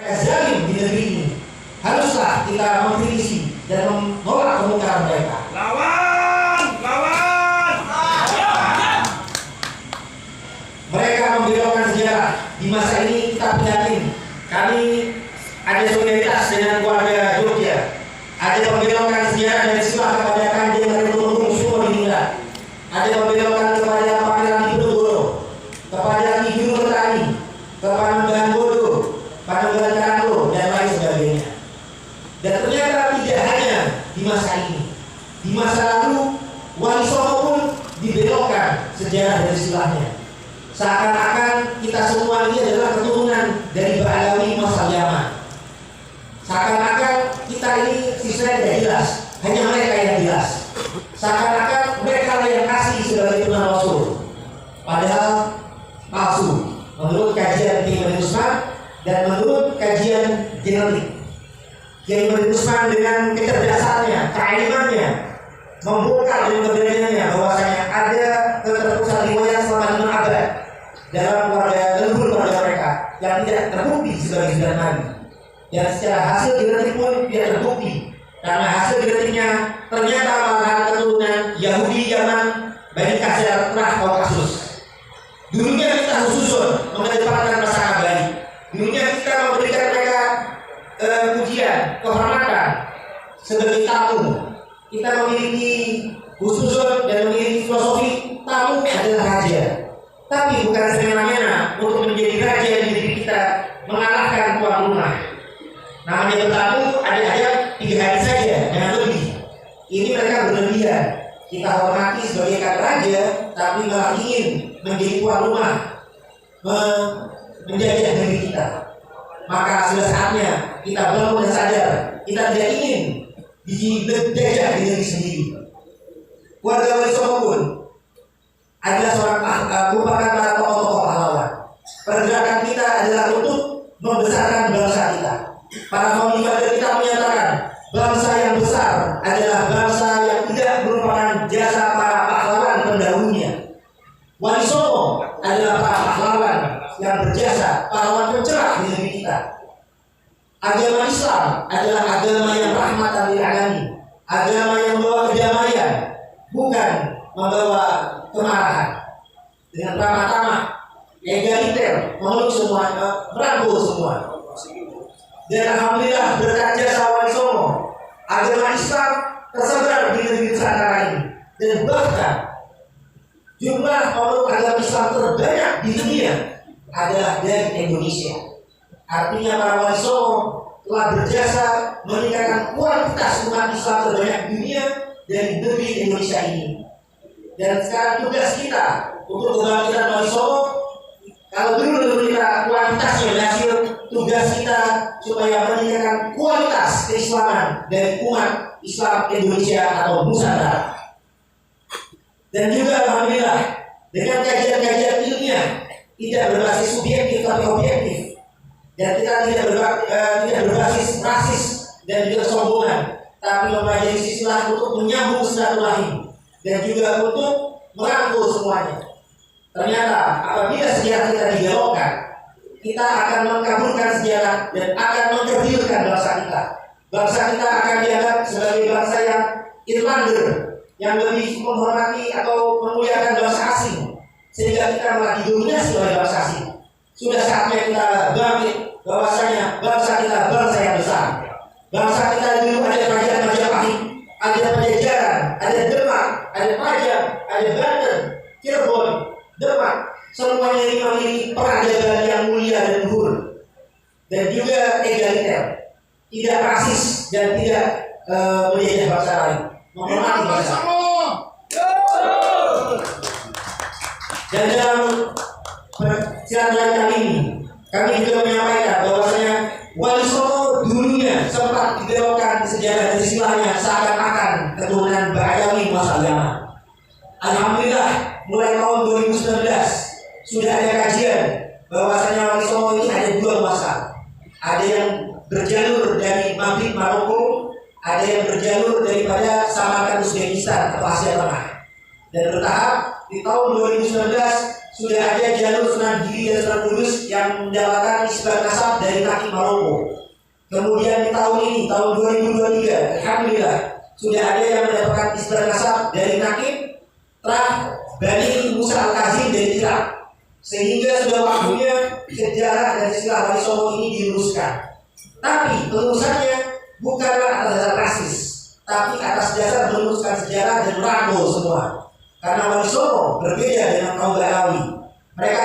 zalim di negeri ini. Haruslah kita mengkritisi dan menolak kemungkaran mereka. Lawan! Mereka membelokkan sejarah. Di masa ini kita prihatin. Kami ada solidaritas dengan keluarga Jogja. Ada membelokkan sejarah dan sila kepada Kanjeng Ratu Sumo Diningrat. Ada membelokkan kepada Pangeran Diponegoro, kepada Ki Guru Petani, kepada Panembahan Bodo, Panembahan Karanglo, dan lain sebagainya. Dan ternyata tidak hanya di masa ini. Di masa lalu Wali Songo pun dibelokkan sejarah dan silahnya. Seakan-akan kita semua ini adalah keturunan dari Ba'alawi Mas Yaman. Seakan-akan kita ini sisanya tidak jelas, hanya mereka yang jelas. Seakan-akan mereka yang kasih sebagai turunan Rasul. Padahal palsu. Menurut kajian Kiai Ibrahim Usman dan menurut kajian genetik, Kiai Ibrahim Usman dengan kecerdasannya, keilimannya, membongkar dengan keberaniannya bahwasanya ada keterputusan riwayat selama 5 abad dalam leluhur keluarga mereka yang tidak terbukti sebagai sembilan nabi. Dan secara hasil genetik pun tidak terbukti, karena hasil genetiknya ternyata malahan keturunan Yahudi zaman Bani Kasar Trah Kaukasus. Dulunya kita khususun mengedepankan masalah baik. Dulunya kita memberikan mereka pujian, kehormatan sebagai tamu. Kita memiliki khususun dan memiliki filosofi tamu adalah raja. Tapi bukan semena-mena untuk menjadi raja di diri kita mengalahkan tuan rumah. Namanya bertamu ada 3 hari saja, jangan lebih. Ini mereka berlebihan. Kita hormati sebagai kata raja, tapi malah ingin menjadi tuan rumah, menjajah negeri kita. Maka sudah saatnya kita bangun dan sadar, kita tidak ingin dijajah di negeri sendiri. Keluarga Wali Songo pun adalah seorang merupakan para tokoh-tokoh pahlawan. Pergerakan kita adalah untuk membesarkan bangsa kita. Para pemimpin kita menyatakan bangsa yang besar adalah bangsa yang tidak merupakan jasa para pahlawan pendahulunya. Wali Songo adalah para pahlawan yang berjasa, pahlawan pencerah di negeri kita. Agama Islam adalah agama yang rahmatan lil alamin, agama yang membawa kedamaian, bukan membawa kemarahan. Dengan ramah-tamah, egaliter, memeluk semua, merangkul semua. Dan alhamdulillah berkat jasa Wali Songo, agama Islam tersebar di negeri Nusantara ini. Dan bahkan jumlah pemeluk agama Islam terbanyak di dunia adalah dari Indonesia. Artinya para Wali Songo telah berjasa meningkatkan kualitas umat Islam terbanyak di dunia dari negeri Indonesia ini. Dan sekarang tugas kita untuk kebangkitan Wali Songo, kalau dulu kita kualitasnya berhasil, tugas kita supaya meningkatkan kualitas keislaman dari umat Islam Indonesia atau Nusantara. Dan juga alhamdulillah dengan kajian-kajian ilmiah tidak berbasis subjektif tapi objektif, dan kita tidak berbasis rasis dan juga kesombongan, tapi mempelajari silsilah untuk menyambung silaturahim dan juga untuk merangkul semuanya. Ternyata apabila sejarah kita dibelokkan, kita akan mengkaburkan sejarah dan akan mengkerdilkan bangsa kita. Bangsa kita akan dianggap sebagai bangsa yang Irlander, yang lebih menghormati atau memuliakan bangsa asing, sehingga kita malah didominasi oleh bangsa asing. Sudah saatnya kita bangkit bahwasanya bangsa kita bangsa yang besar. Bangsa kita dulu ada kerajaan Majapahit, ada Pajajaran, ada Demak, ada Pajang, ada Banten, Cirebon, Demak. Semuanya ini memiliki peradaban yang mulia dan luhur, dan juga egaliter, tidak rasis dan tidak menjajah bangsa lain, menghormati bangsa. Dan dalam silaturahmi kali ini, kami juga menyampaikan bahwasanya Wali Songo dulunya sempat dibelokkan sejarah dan istilahnya seakan-akan keturunan Ba'alawi Mas Yaman. Alhamdulillah mulai tahun 2019 sudah ada kajian bahwasanya Wali Songo ini ada 2 masa. Ada yang berjalur dari Maghrib Maroko, ada yang berjalur daripada Samarkand Uzbekistan atau Asia Tengah. Dan bertahap di tahun 2019 sudah ada jalur Sunan Giri dan Sunan Kudus yang mendapatkan isbat nasab dari Nakib Maroko. Kemudian di tahun ini, tahun 2023, alhamdulillah sudah ada yang mendapatkan isbat nasab dari Nakib Trah Bani Musa Al-Kazim dari Irak. Sehingga sudah waktunya sejarah dan istilah Wali Songo ini diluruskan. Tapi pelurusannya bukanlah atas dasar rasis, tapi atas dasar meluruskan sejarah dan merangkul semua. Karena Wali Songo berbeda dengan kaum Balawi. Mereka